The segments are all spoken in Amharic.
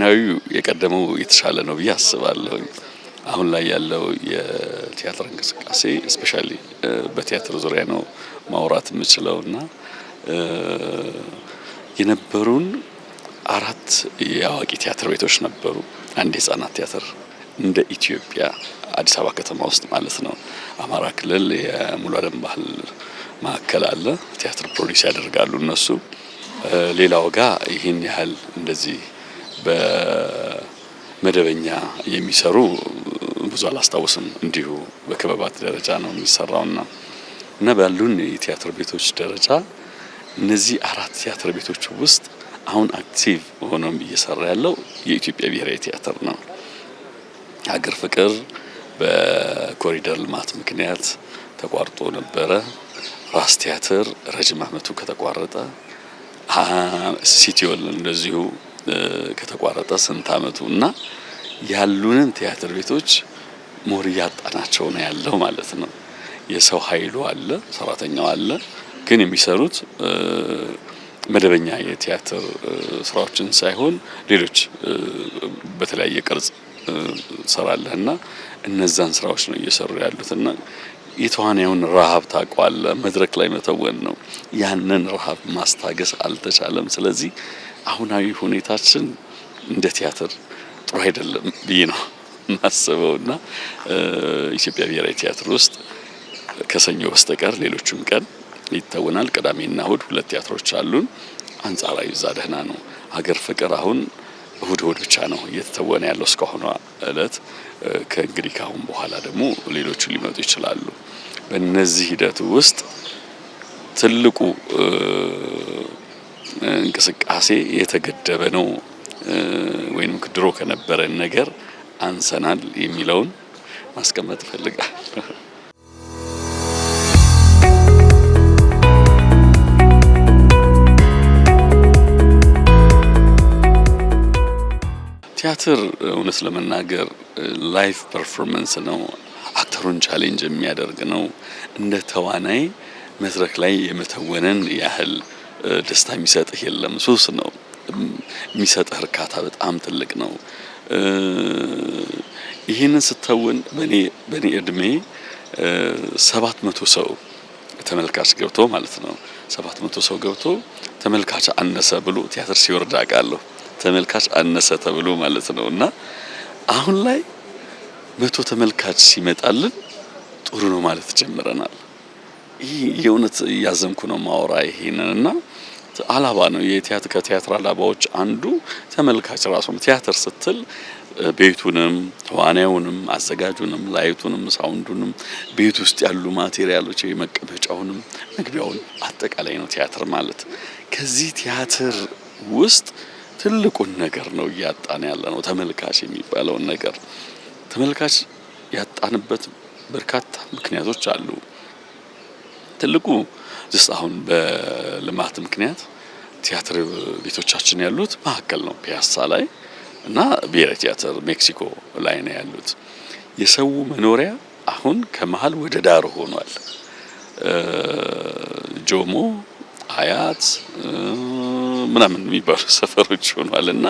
ዘመናዊው የቀደመው የተሻለ ነው ብዬ አስባለሁ። አሁን ላይ ያለው የቲያትር እንቅስቃሴ ስፔሻሊ በቲያትር ዙሪያ ነው ማውራት የምችለውና የነበሩን 4 የአዋቂ ቲያትር ቤቶች ነበሩ። አንድ የህፃናት ቲያትር እንደ ኢትዮጵያ አዲስ አበባ ከተማ ውስጥ ማለት ነው። አማራ ክልል የሙሉ ዓለም ባህል ማዕከል አለ። ቲያትር ፕሮዲዩስ ያደርጋሉ እነሱ። ሌላው ጋር ይህን ያህል እንደዚህ በመደበኛ የሚሰሩ ብዙ አላስታውስም። እንዲሁ በክበባት ደረጃ ነው የሚሰራውና ባሉን የቲያትር ቤቶች ደረጃ እነዚህ 4 ቲያትር ቤቶች ውስጥ አሁን አክቲቭ ሆኖም እየሰራ ያለው የኢትዮጵያ ብሔራዊ ቲያትር ነው። ሀገር ፍቅር በኮሪደር ልማት ምክንያት ተቋርጦ ነበረ። ራስ ቲያትር ረጅም ዓመቱ ከተቋረጠ፣ ሲቲዮል እንደዚሁ ከተቋረጠ ስንት ዓመቱ እና ያሉንን ቲያትር ቤቶች ሞር እያጣናቸው ነው ያለው ማለት ነው። የሰው ኃይሉ አለ፣ ሰራተኛው አለ፣ ግን የሚሰሩት መደበኛ የቲያትር ስራዎችን ሳይሆን ሌሎች በተለያየ ቅርጽ ሰራለህና እነዛን ስራዎች ነው እየሰሩ ያሉትና የተዋናዩን ረሃብ ታቋለ መድረክ ላይ መተወን ነው። ያንን ረሃብ ማስታገስ አልተቻለም። ስለዚህ አሁናዊ ሁኔታችን እንደ ቲያትር ጥሩ አይደለም ብዬ ነው ማስበውና ኢትዮጵያ ብሔራዊ ቲያትር ውስጥ ከሰኞ በስተቀር ሌሎችም ቀን ይተወናል። ቅዳሜና እሁድ 2 ቲያትሮች አሉን። አንጻራዊ ደህና ነው። ሀገር ፍቅር አሁን እሁድ ብቻ ነው እየተተወነ ያለው እስካሁን እለት። ከእንግዲህ ካሁን በኋላ ደግሞ ሌሎቹ ሊመጡ ይችላሉ። በእነዚህ ሂደት ውስጥ ትልቁ እንቅስቃሴ የተገደበ ነው ወይንም ድሮ ከነበረ ነገር አንሰናል የሚለውን ማስቀመጥ እፈልጋለሁ። ቲያትር እውነት ለመናገር ላይቭ ፐርፎርማንስ ነው። አክተሩን ቻሌንጅ የሚያደርግ ነው። እንደ ተዋናይ መድረክ ላይ የመተወንን ያህል ደስታ የሚሰጥህ የለም። ሱስ ነው የሚሰጥህ። እርካታ በጣም ትልቅ ነው። ይህንን ስተውን በኔ እድሜ 700 ሰው ተመልካች ገብቶ ማለት ነው 700 ሰው ገብቶ ተመልካች አነሰ ብሎ ቲያትር ሲወርድ አውቃለሁ። ተመልካች አነሰ ተብሎ ማለት ነውና አሁን ላይ 100 ተመልካች ሲመጣልን ጥሩ ነው ማለት ጀምረናል። ይሄ የእውነት ያዘንኩ ነው ማወራ ይሄንንና አላባ ነው ከቲያትር አላባዎች አንዱ ተመልካች ራሱ ቲያትር ስትል ቤቱንም ተዋናዩንም አዘጋጁንም ላይቱንም ሳውንዱንም ቤት ውስጥ ያሉ ማቴሪያሎች የመቀበጫውንም መግቢያውን አጠቃላይ ነው ቲያትር ማለት። ከዚህ ቲያትር ውስጥ ትልቁን ነገር ነው ያጣን ያለ ነው ተመልካች የሚባለውን ነገር። ተመልካች ያጣንበት በርካታ ምክንያቶች አሉ። ትልቁ አሁን በልማት ምክንያት ቲያትር ቤቶቻችን ያሉት ማዕከል ነው ፒያሳ ላይ እና ብሔራዊ ቲያትር ሜክሲኮ ላይ ነው ያሉት። የሰው መኖሪያ አሁን ከመሃል ወደ ዳር ሆኗል። ጆሞ አያት ምናምን የሚባሉ ሰፈሮች ሆኗልና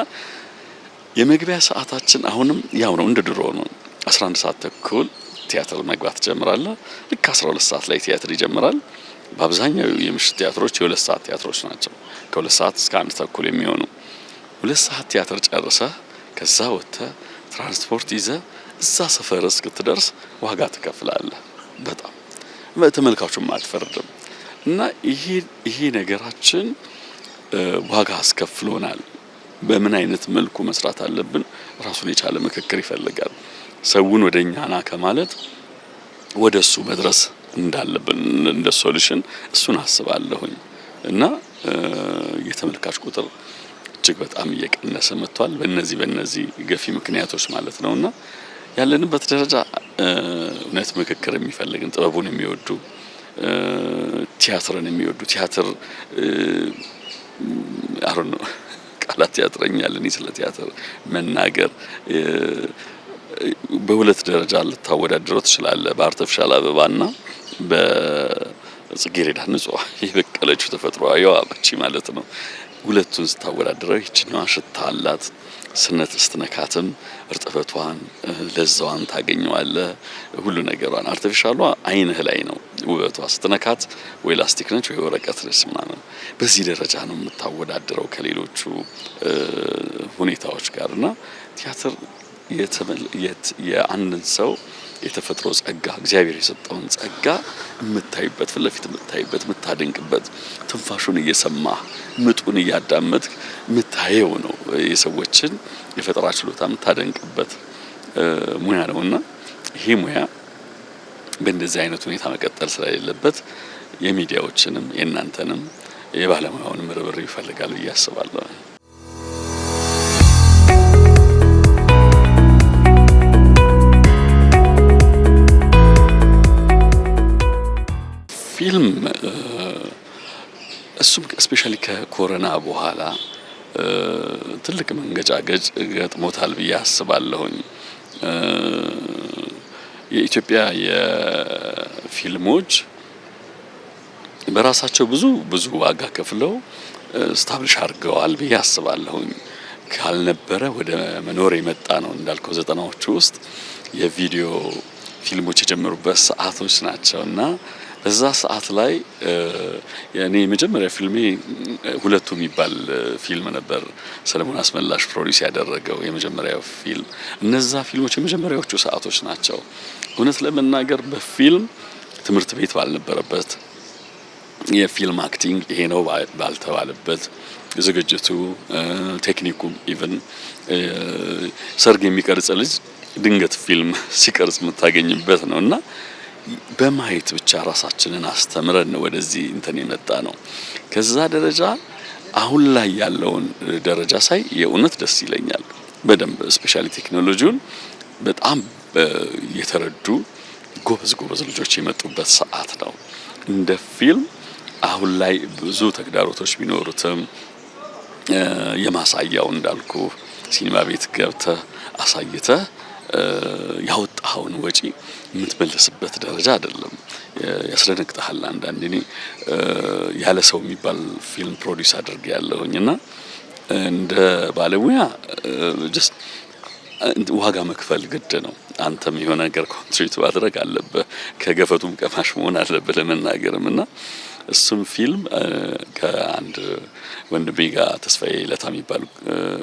የመግቢያ ሰዓታችን አሁንም ያው ነው እንደ ድሮ ነው። 11 ሰዓት ተኩል ቲያትር መግባት ጀምራለህ። ልክ 12 ሰዓት ላይ ቲያትር ይጀምራል። በአብዛኛው የምሽት ቲያትሮች የ2 ሰዓት ቲያትሮች ናቸው። ከ2 ሰዓት እስከ 1 ተኩል የሚሆኑ 2 ሰዓት ቲያትር ጨርሰህ ከዛ ወጥተህ ትራንስፖርት ይዘህ እዛ ሰፈር እስክትደርስ ዋጋ ትከፍላለህ። በጣም ተመልካቹም አትፈርድም እና ይሄ ነገራችን ዋጋ አስከፍሎናል። በምን አይነት መልኩ መስራት አለብን ራሱን የቻለ ምክክር ይፈልጋል። ሰውን ወደኛ ና ከማለት ወደሱ መድረስ እንዳለብን እንደ ሶሉሽን እሱን አስባለሁኝ እና የተመልካች ቁጥር እጅግ በጣም እየቀነሰ መጥቷል። በእነዚህ ገፊ ምክንያቶች ማለት ነውና ያለንበት ደረጃ እውነት ምክክር የሚፈልግን ጥበቡን የሚወዱ ቲያትርን የሚወዱ ቲያትር አሁን ቃላት ያጥረኛል እኔ ስለ ቲያትር መናገር። በሁለት ደረጃ ልታወዳድረው ትችላለህ። በአርቲፊሻል አበባና በጽጌረዳ ንጹህ የበቀለችው ተፈጥሮአዊ አበባ ማለት ነው። ሁለቱን ስታወዳድረው ይችኛዋ ሽታ አላት፣ ስትነካትም እርጥበቷን ለዛዋን ታገኘዋለህ። ሁሉ ነገሯን አርቲፊሻሏ አይንህ ላይ ነው ውበቷ። ስትነካት ወይ ላስቲክ ነች ወይ ወረቀት ነች ምናምን። በዚህ ደረጃ ነው የምታወዳድረው ከሌሎቹ ሁኔታዎች ጋር እና ቲያትር የአንድን ሰው የተፈጥሮ ጸጋ እግዚአብሔር የሰጠውን ጸጋ የምታይበት ፊት ለፊት የምታይበት የምታደንቅበት ትንፋሹን እየሰማህ ምጡን እያዳመጥክ የምታየው ነው። የሰዎችን የፈጠራ ችሎታ የምታደንቅበት ሙያ ነውና ይሄ ሙያ በእንደዚህ አይነት ሁኔታ መቀጠል ስለሌለበት የሚዲያዎችንም የእናንተንም የባለሙያውንም ርብርብ ይፈልጋል ብዬ አስባለሁ። ፊልም እሱም ስፔሻሊ ከኮሮና በኋላ ትልቅ መንገጫገጭ ገጥሞታል ብዬ አስባለሁኝ። የኢትዮጵያ የፊልሞች በራሳቸው ብዙ ዋጋ ከፍለው ስታብሊሽ አድርገዋል ብዬ አስባለሁኝ። ካልነበረ ወደ መኖር የመጣ ነው እንዳልከው 90ዎቹ ውስጥ የቪዲዮ ፊልሞች የጀመሩበት ሰዓቶች ናቸውና በዛ ሰዓት ላይ የኔ መጀመሪያ ፊልሜ ሁለቱ የሚባል ፊልም ነበር። ሰለሞን አስመላሽ ፕሮዲዩስ ያደረገው የመጀመሪያው ፊልም። እነዛ ፊልሞች የመጀመሪያዎቹ ሰዓቶች ናቸው። እውነት ለመናገር በፊልም ትምህርት ቤት ባልነበረበት የፊልም አክቲንግ ይሄ ነው ባልተባለበት ዝግጅቱ ቴክኒኩም ኢቭን ሰርግ የሚቀርጽ ልጅ ድንገት ፊልም ሲቀርጽ የምታገኝበት ነውና በማየት ብቻ ራሳችንን አስተምረን ወደዚህ እንትን የመጣ ነው። ከዛ ደረጃ አሁን ላይ ያለውን ደረጃ ሳይ የእውነት ደስ ይለኛል። በደንብ ስፔሻሊ ቴክኖሎጂውን በጣም የተረዱ ጎበዝ ልጆች የመጡበት ሰዓት ነው። እንደ ፊልም አሁን ላይ ብዙ ተግዳሮቶች ቢኖሩትም የማሳያው እንዳልኩ ሲኒማ ቤት ገብተህ አሳይተህ ያወጣኸውን ወጪ የምትመልስበት ደረጃ አይደለም። ያስደነግጣል። አንዳንዴ እኔ ያለ ሰው የሚባል ፊልም ፕሮዲዩስ አድርጌያለሁኝና እንደ ባለሙያ ጀስት ዋጋ መክፈል ግድ ነው። አንተም የሆነ ነገር ኮንትሪቢዩት ማድረግ አለብህ። ከገፈቱም ቀማሽ መሆን አለብህ ለመናገርም እና እሱም ፊልም ከአንድ ወንድሜ ጋር ተስፋዬ ለታ የሚባል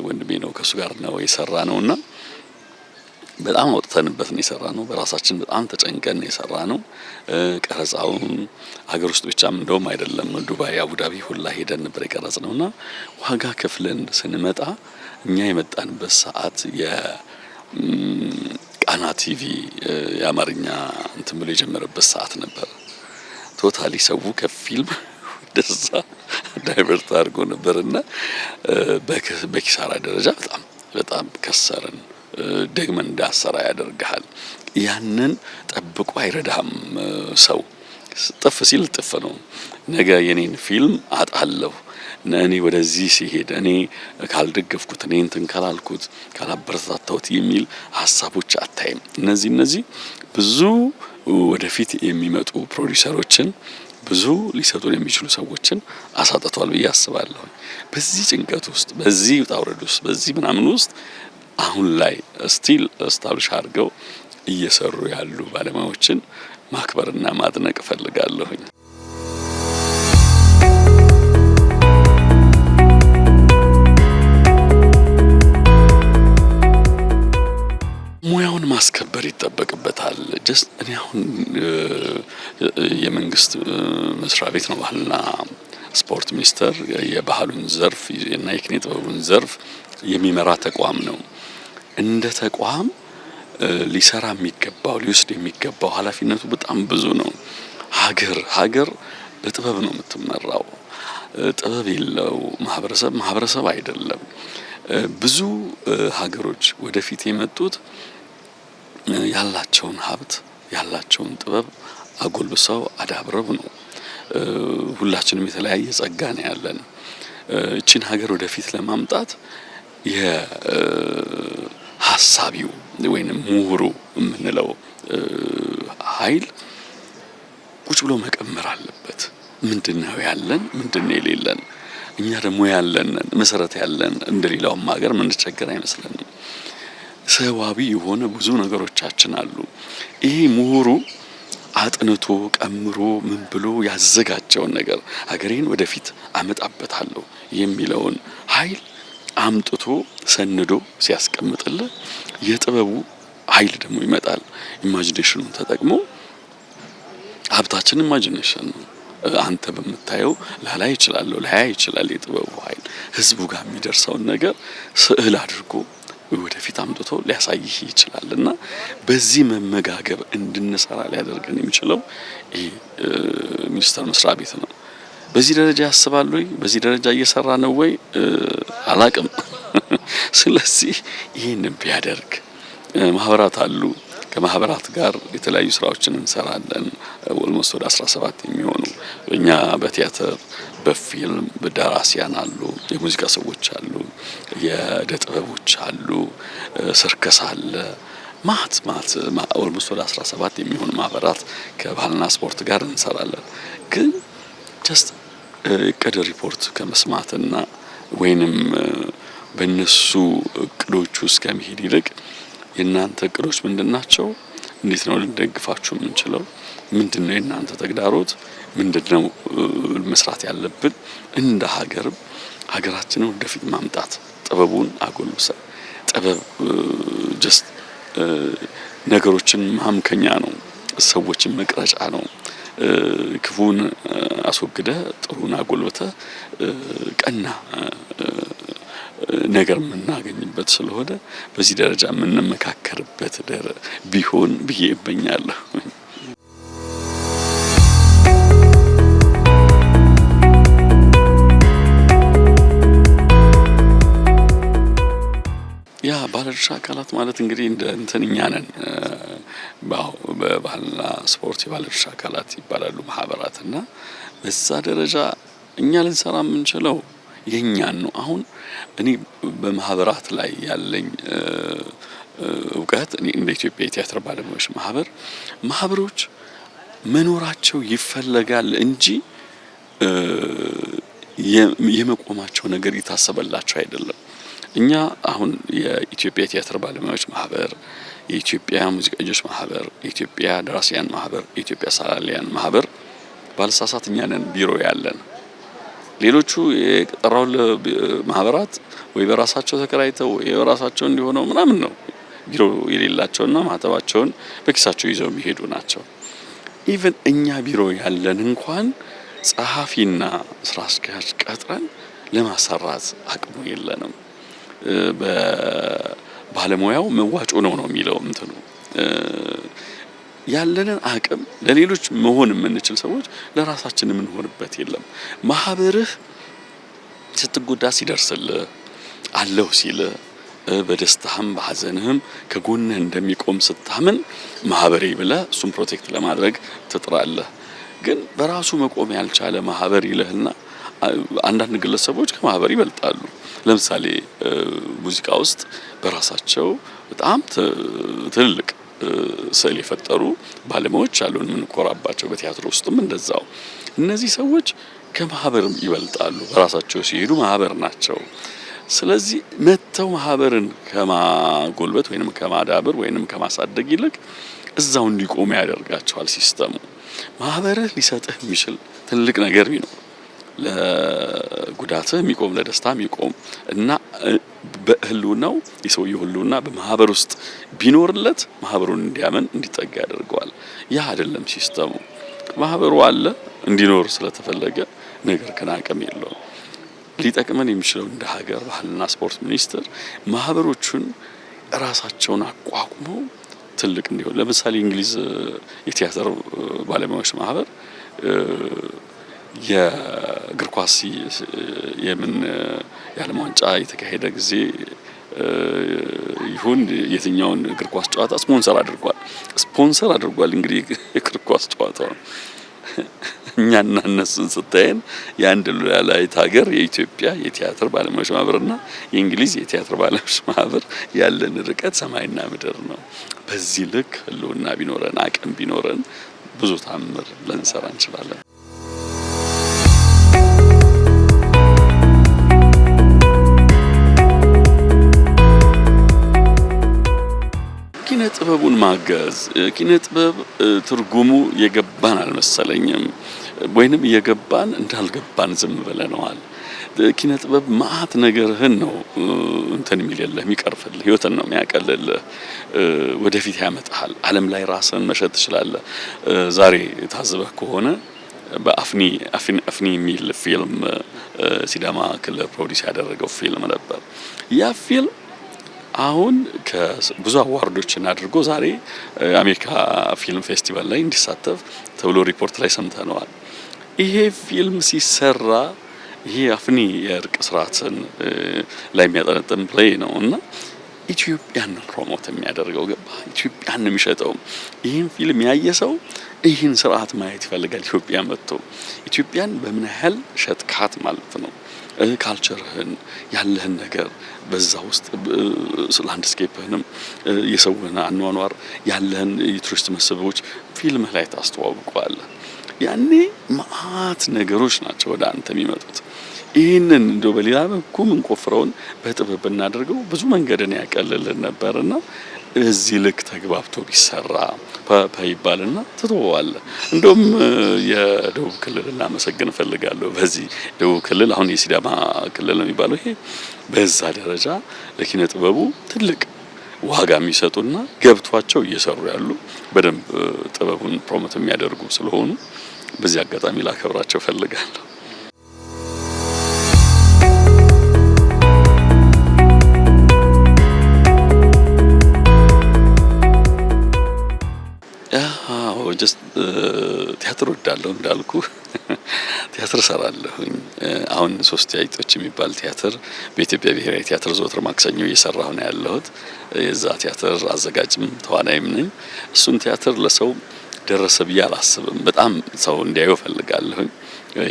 ወንድሜ ነው ከሱ ጋር ነው የሰራነውና በጣም አውጥተንበት ነው የሰራነው። በራሳችን በጣም ተጨንቀን ነው የሰራነው። ቀረጻውን ሀገር ውስጥ ብቻም እንደውም አይደለም ዱባይ፣ አቡዳቢ ሁላ ሄደን ነበር የቀረጽነውና ዋጋ ከፍለን ስንመጣ እኛ የመጣንበት ሰዓት የቃና ቲቪ የአማርኛ እንትን ብሎ የጀመረበት ሰዓት ነበር። ቶታሊ ሰው ከፊልም ደዛ ዳይቨርት አድርጎ ነበርና በኪሳራ ደረጃ በጣም ከሰርን። ደግመን እንዳሰራ ያደርጋል። ያንን ጠብቆ አይረዳም። ሰው ጥፍ ሲል ጥፍ ነው። ነገ የኔን ፊልም አጣለሁ እኔ ወደዚህ ሲሄድ እኔ ካልደገፍኩት እኔ እንትን ካላልኩት ካላበረታታሁት የሚል ሐሳቦች አታይም። እነዚህ ብዙ ወደፊት የሚመጡ ፕሮዲዩሰሮችን ብዙ ሊሰጡን የሚችሉ ሰዎችን አሳጥቷል ብዬ አስባለሁ። በዚህ ጭንቀት ውስጥ በዚህ ውጣ ውረድ ውስጥ በዚህ ምናምን ውስጥ አሁን ላይ ስቲል ስታብሊሽ አድርገው እየሰሩ ያሉ ባለሙያዎችን ማክበርና ማድነቅ እፈልጋለሁኝ። ሙያውን ማስከበር ይጠበቅበታል። ጀስት እኔ አሁን የመንግስት መስሪያ ቤት ነው ባህልና ስፖርት ሚኒስቴር የባህሉን ዘርፍ እና የኪነ ጥበቡን ዘርፍ የሚመራ ተቋም ነው። እንደ ተቋም ሊሰራ የሚገባው ሊወስድ የሚገባው ኃላፊነቱ በጣም ብዙ ነው። ሀገር በጥበብ ነው የምትመራው። ጥበብ የለው ማህበረሰብ አይደለም። ብዙ ሀገሮች ወደፊት የመጡት ያላቸውን ሀብት ያላቸውን ጥበብ አጎልብሰው አዳብረው ነው። ሁላችንም የተለያየ ጸጋ ነው ያለን። እቺን ሀገር ወደፊት ለማምጣት የሐሳቢው ወይንም ምሁሩ የምንለው ኃይል ቁጭ ብሎ መቀመር አለበት። ምንድነው ያለን ምንድነው የሌለን? እኛ ደግሞ ያለን መሰረት ያለን እንደሌላውም ሀገር ምንቸገር አይመስለንም። ሰዋዊ የሆነ ብዙ ነገሮቻችን አሉ። ይሄ ምሁሩ አጥንቶ ቀምሮ ምን ብሎ ያዘጋጀውን ነገር ሀገሬን ወደፊት አመጣበታለሁ የሚለውን ኃይል አምጥቶ ሰንዶ ሲያስቀምጥልህ የጥበቡ ኃይል ደግሞ ይመጣል። ኢማጂኔሽኑን ተጠቅሞ ሀብታችን ኢማጂኔሽን ነው። አንተ በምታየው ላላይ ይችላል የጥበቡ ኃይል ህዝቡ ጋር የሚደርሰውን ነገር ስዕል አድርጎ ወደፊት አምጥቶ ሊያሳይህ ይችላልና በዚህ መመጋገብ እንድንሰራ ሊያደርገን የሚችለው ይሄ ሚኒስቴር መስሪያ ቤት ነው። በዚህ ደረጃ ያስባል ወይ? በዚህ ደረጃ እየሰራ ነው ወይ? አላቅም። ስለዚህ ይሄንን ቢያደርግ ማህበራት አሉ። ከማህበራት ጋር የተለያዩ ስራዎችን እንሰራለን። ኦልሞስት ወደ 17 የሚሆኑ እኛ በቲያትር በፊልም በደራሲያን አሉ፣ የሙዚቃ ሰዎች አሉ፣ የእደ ጥበቦች አሉ፣ ሰርከስ አለ። ማት ኦልሞስት ወደ 17 የሚሆኑ ማህበራት ከባህልና ስፖርት ጋር እንሰራለን። ግን ጀስት እቅድ ሪፖርት ከመስማትና ወይንም በእነሱ እቅዶች ውስጥ ከመሄድ ይልቅ የእናንተ እቅዶች ምንድናቸው? እንዴት ነው ልንደግፋችሁ የምንችለው? ምንድነው የእናንተ ተግዳሮት? ምንድነው መስራት ያለብን? እንደ ሀገራችንን ወደፊት ማምጣት ጥበቡን አጎልብሰን ጥበብ ጀስት ነገሮችን ማምከኛ ነው፣ ሰዎችን መቅረጫ ነው። ክፉን አስወግደ ጥሩን አጎልብተ ቀና ነገር የምናገኝበት ስለሆነ በዚህ ደረጃ የምንመካከርበት ቢሆን ብዬ እመኛለሁ። ያ ባለድርሻ አካላት ማለት እንግዲህ እንደ እኛ ነን። በባህልና ስፖርት የባለድርሻ አካላት ይባላሉ ማህበራትና በዛ ደረጃ እኛ ልንሰራ የምንችለው የኛን ነው። አሁን እኔ በማህበራት ላይ ያለኝ እውቀት እኔ እንደ ኢትዮጵያ የቲያትር ባለሙያዎች ማህበሮች መኖራቸው ይፈለጋል እንጂ የመቆማቸው ነገር ይታሰበላቸው አይደለም። እኛ አሁን የኢትዮጵያ የቲያትር ባለሙያዎች ማህበር፣ የኢትዮጵያ ሙዚቀኞች ማህበር፣ የኢትዮጵያ ደራሲያን ማህበር፣ የኢትዮጵያ ሰዓሊያን ማህበር ባልሳሳት እኛ ነን ቢሮ ያለን። ሌሎቹ የቀጠራው ማህበራት ወይ በራሳቸው ተከራይተው ወይ በራሳቸው እንዲሆነው ምናምን ነው ቢሮ የሌላቸውና ማህተባቸውን በኪሳቸው ይዘው የሚሄዱ ናቸው። ኢቭን እኛ ቢሮ ያለን እንኳን ጸሐፊና ስራ አስኪያጅ ቀጥረን ለማሰራት አቅሙ የለንም። በባለሙያው መዋጮ ነው የሚለው እንትኑ ያለንን አቅም ለሌሎች መሆን የምንችል ሰዎች ለራሳችን የምንሆንበት የለም። ማህበርህ ስትጎዳ ሲደርስልህ አለው ሲል በደስታህም በሐዘንህም ከጎንህ እንደሚቆም ስታምን ማህበሬ ብለህ እሱን ፕሮቴክት ለማድረግ ትጥራለህ። ግን በራሱ መቆም ያልቻለ ማህበር ይለህና አንዳንድ ግለሰቦች ከማህበር ይበልጣሉ። ለምሳሌ ሙዚቃ ውስጥ በራሳቸው በጣም ትልቅ ስዕል የፈጠሩ ባለሙያዎች አሉን የምንኮራባቸው። በቲያትር ውስጥም እንደዛው። እነዚህ ሰዎች ከማህበርም ይበልጣሉ። በራሳቸው ሲሄዱ ማህበር ናቸው። ስለዚህ መተው ማህበርን ከማጎልበት ወይንም ከማዳበር ወይንም ከማሳደግ ይልቅ እዛው እንዲቆም ያደርጋቸዋል ሲስተሙ። ማህበርህ ሊሰጥህ የሚችል ትልቅ ነገር ቢኖር ለጉዳትህ የሚቆም ለደስታ የሚቆም እና በህልውናው የሰውየው ህልውና በማህበር ውስጥ ቢኖርለት ማህበሩን እንዲያመን እንዲጠጋ ያደርገዋል። ያ አይደለም ሲስተሙ። ማህበሩ አለ እንዲኖር ስለተፈለገ ነገር ግን አቅም የለውም። ሊጠቅመን የሚችለው እንደ ሀገር ባህልና ስፖርት ሚኒስቴር ማህበሮቹን ራሳቸውን አቋቁመው ትልቅ እንዲሆን። ለምሳሌ እንግሊዝ የቲያትር ባለሙያዎች ማህበር የእግር ኳስ የምን የዓለም ዋንጫ የተካሄደ ጊዜ ይሁን የትኛውን እግር ኳስ ጨዋታ ስፖንሰር አድርጓል። እንግዲህ እግር ኳስ ጨዋታው እኛና እነሱን ስታየን የአንድ ሉዓላዊት ሀገር የኢትዮጵያ የቲያትር ባለሙያዎች ማህበርና የእንግሊዝ የቲያትር ባለሙያዎች ማህበር ያለን ርቀት ሰማይና ምድር ነው። በዚህ ልክ ህልውና ቢኖረን አቅም ቢኖረን ብዙ ታምር ልንሰራ እንችላለን። ጥበቡን ማገዝ ኪነ ጥበብ ትርጉሙ የገባን አልመሰለኝም ወይንም የገባን እንዳልገባን ዝም ብለናል። ኪነ ጥበብ ማአት ነገርህን ነው እንትን የሚልልህ የሚቀርፍልህ ህይወትን ነው የሚያቀልልህ ወደፊት ያመጣሃል። ዓለም ላይ ራስን መሸጥ ትችላለህ። ዛሬ ታዝበህ ከሆነ በአፍኒ የሚል ፊልም ሲዳማ ክልል ፕሮዲስ ያደረገው ፊልም ነበር። ያ ፊልም አሁን ከብዙ አዋርዶችን አድርጎ ዛሬ አሜሪካ ፊልም ፌስቲቫል ላይ እንዲሳተፍ ተብሎ ሪፖርት ላይ ሰምተነዋል። ይሄ ፊልም ሲሰራ ይሄ አፍኒ የእርቅ ስርዓትን ላይ የሚያጠነጥን ፕሌይ ነው እና ኢትዮጵያን ፕሮሞት የሚያደርገው ገባ ኢትዮጵያን የሚሸጠው ይሄን ፊልም ያየ ሰው ይሄን ስርዓት ማየት ይፈልጋል። ኢትዮጵያ መጥቶ ኢትዮጵያን በምን ያህል ሸጥካት ማለት ነው። ካልቸርህን ያለህን ነገር በዛ ውስጥ ላንድስኬፕህንም የሰውህን አኗኗር ያለህን የቱሪስት መስህቦች ፊልም ላይ ታስተዋውቀዋለህ። ያኔ ማአት ነገሮች ናቸው ወደ አንተ የሚመጡት። ይህንን እንደው በሌላ በኩል እንቆፍረውን በጥበብ ብናደርገው ብዙ መንገድን ያቀልልን ነበርና እዚህ ልክ ተግባብቶ ቢሰራ ይባልና ትተዋለህ። እንደውም የደቡብ ክልል ላመሰግን ፈልጋለሁ። በዚህ ደቡብ ክልል አሁን የሲዳማ ክልል ነው የሚባለው ይሄ በዛ ደረጃ ለኪነ ጥበቡ ትልቅ ዋጋ የሚሰጡና ገብቷቸው እየሰሩ ያሉ በደንብ ጥበቡን ፕሮሞት የሚያደርጉ ስለሆኑ በዚህ አጋጣሚ ላከብራቸው ፈልጋለሁ። ቲያትር ወዳለሁ እንዳልኩ ቲያትር ሰራለሁኝ። አሁን 3 አይጦች የሚባል ቲያትር በኢትዮጵያ ብሔራዊ ቲያትር ዘወትር ማክሰኞ እየሰራሁ ነው ያለሁት። የዛ ቲያትር አዘጋጅም ተዋናይም ነኝ። እሱን ቲያትር ለሰው ደረሰ ብዬ አላስብም። በጣም ሰው እንዲያየው ፈልጋለሁኝ።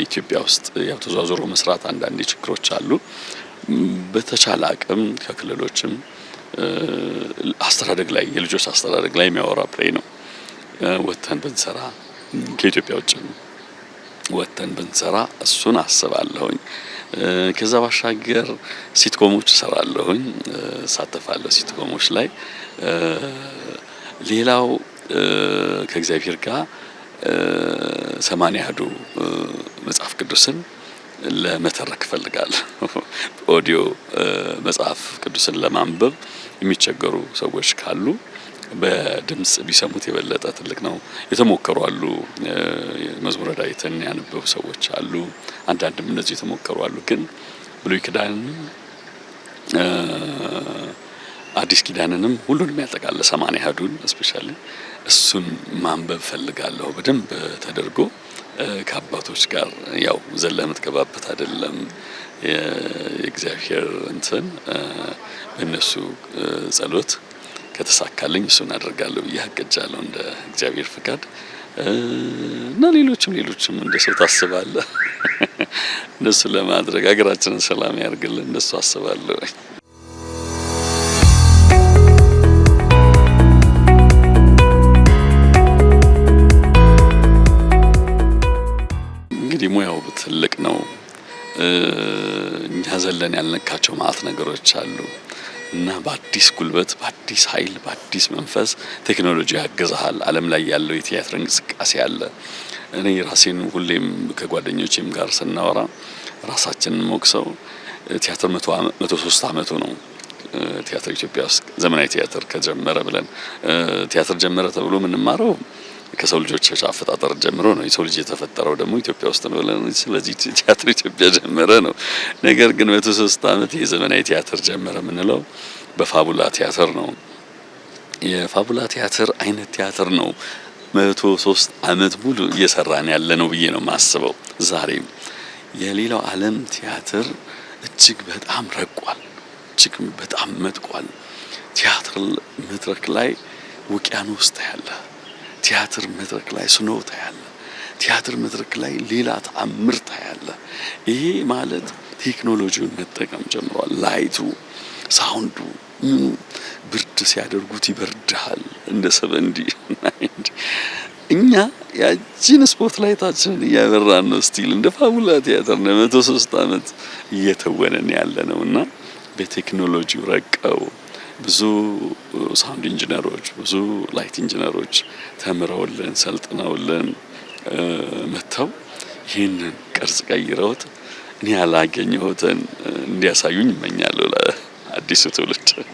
ኢትዮጵያ ውስጥ ያው ተዟዙሮ መስራት አንዳንድ ችግሮች አሉ። በተቻለ አቅም ከክልሎችም አስተዳደግ ላይ የልጆች አስተዳደግ ላይ የሚያወራ ፕሌይ ነው። ወተን ብንሰራ ከኢትዮጵያ ውጭ ወተን ብንሰራ እሱን አስባለሁኝ። ከዛ ባሻገር ሲትኮሞች እሰራለሁኝ፣ ሳተፋለሁ ሲትኮሞች ላይ። ሌላው ከእግዚአብሔር ጋር 80 ያህዱ መጽሐፍ ቅዱስን ለመተረክ ፈልጋለሁ። ኦዲዮ መጽሐፍ ቅዱስን ለማንበብ የሚቸገሩ ሰዎች ካሉ በድምጽ ቢሰሙት የበለጠ ትልቅ ነው። የተሞከሩ አሉ። መዝሙረ ዳዊትን ያነበቡ ሰዎች አሉ። አንዳንድም እነዚህ የተሞከሩ አሉ። ግን ብሉይ ኪዳንን አዲስ ኪዳንንም ሁሉንም ያጠቃልላል 80 ያህዱን ስፔሻሊ እሱን ማንበብ ፈልጋለሁ በደንብ ተደርጎ ከአባቶች ጋር ያው ዘለህ የምትገባበት አይደለም። የእግዚአብሔር እንትን በእነሱ ጸሎት ከተሳካልኝ እሱን አደርጋለሁ ብዬ አቅጃለሁ እንደ እግዚአብሔር ፍቃድ። እና ሌሎችም እንደ ሰው ታስባለህ እነሱ ለማድረግ ሀገራችንን ሰላም ያርግልን እንደሱ አስባለሁ። እንግዲህ ሙያው ትልቅ ነው። እኛ ዘለን ያልነካቸው ማአት ነገሮች አሉ እና በአዲስ ጉልበት በአዲስ ኃይል በአዲስ መንፈስ ቴክኖሎጂ ያገዛሃል። ዓለም ላይ ያለው የቲያትር እንቅስቃሴ አለ። እኔ ራሴን ሁሌም ከጓደኞቼም ጋር ስናወራ ራሳችንን ሞክሰው ቲያትር 103 ዓመቱ ነው። ቲያትር ኢትዮጵያ ውስጥ ዘመናዊ ቲያትር ከጀመረ ብለን ቲያትር ጀመረ ተብሎ የምንማረው ከሰው ልጆች አፈጣጠር ጀምሮ ነው። የሰው ልጅ የተፈጠረው ደግሞ ኢትዮጵያ ውስጥ ነው ብለን ስለዚህ ቲያትር ኢትዮጵያ ጀመረ ነው። ነገር ግን 103 ዓመት የዘመናዊ ቲያትር ጀመረ የምንለው በፋቡላ ቲያትር ነው። የፋቡላ ቲያትር አይነት ቲያትር ነው 103 ዓመት ሙሉ እየሰራን ያለ ነው ብዬ ነው የማስበው። ዛሬም የሌላው ዓለም ቲያትር እጅግ በጣም ረቋል፣ እጅግ በጣም መጥቋል። ቲያትር መድረክ ላይ ውቅያኖስ ታያለ። ቲያትር መድረክ ላይ ስኖ ታያለ። ቲያትር መድረክ ላይ ሌላ ተአምር ታያለ። ይሄ ማለት ቴክኖሎጂውን መጠቀም ጀምሯል። ላይቱ፣ ሳውንዱ ብርድ ሲያደርጉት ይበርዳል እንደ ሰበንዲ። እኛ ያቺን ስፖት ላይታችንን እያበራን ነው ስቲል እንደ ፋቡላ ቲያትር ነው 103 ዓመት እየተወነን ያለ ነውና በቴክኖሎጂው ረቀው ብዙ ሳውንድ ኢንጂነሮች ብዙ ላይት ኢንጂነሮች ተምረውልን ሰልጥነውልን መተው ይህንን ቅርጽ ቀይረውት እኔ ያላገኘሁትን እንዲያሳዩኝ እመኛለሁ ለአዲሱ ትውልድ።